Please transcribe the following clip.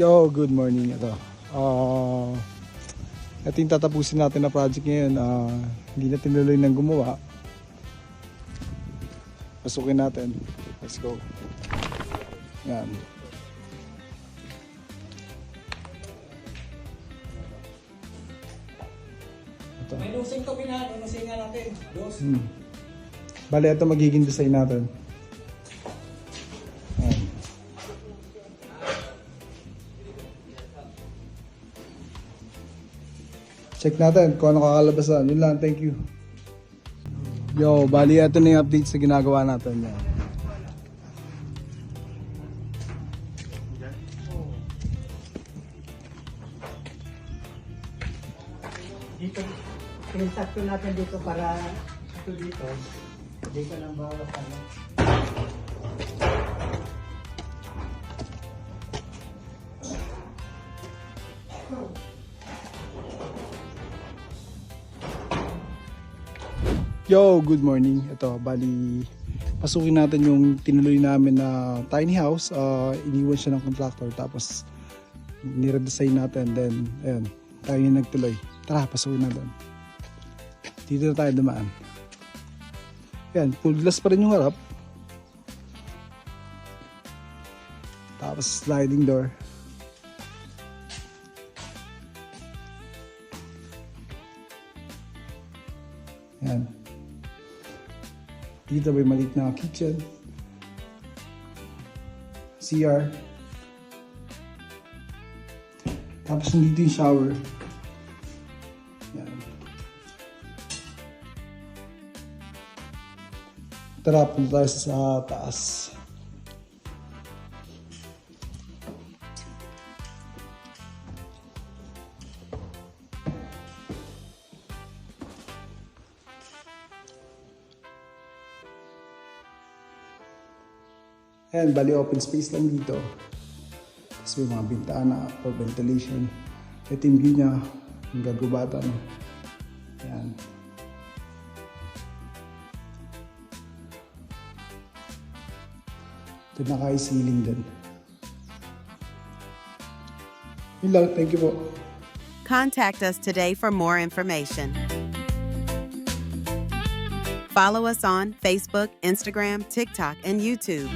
Yo, good morning. Ito yung tatapusin natin na project ngayon. Hindi na tinuloy ng gumawa. Pasukin natin. Let's go. Yan. Ito. May lusing to pinaan, lusing nga natin. Bale, ito magiging design natin. Yan. Check natin kung ano kakalabasan. Yun lang, thank you. Yo, bali ito na yung update sa ginagawa natin. Yan. Dito, pinasakto natin dito para ito dito. Dito lang bawas ano. Yo, good morning. Ito, bali, pasukin natin yung tinuloy namin na tiny house. Iniwan siya ng contractor, tapos niredesign natin. Then, ayun, tayo yung nagtuloy. Tara, pasukin natin. Dito na tayo dumaan. Yan, full glass pa rin yung harap. Tapos sliding door. Yan. Dito may maliit na kitchen, CR, tapos nandito yung shower. Yan. Tara, punta tayo sa taas. Ayan, bali open space lang dito. Tapos may mga bintana for ventilation. Ito yung view niya, yung gagubatan. Ayan. Ito naka-ceiling din. Yun lang, thank you po. Contact us today for more information. Follow us on Facebook, Instagram, TikTok, and YouTube.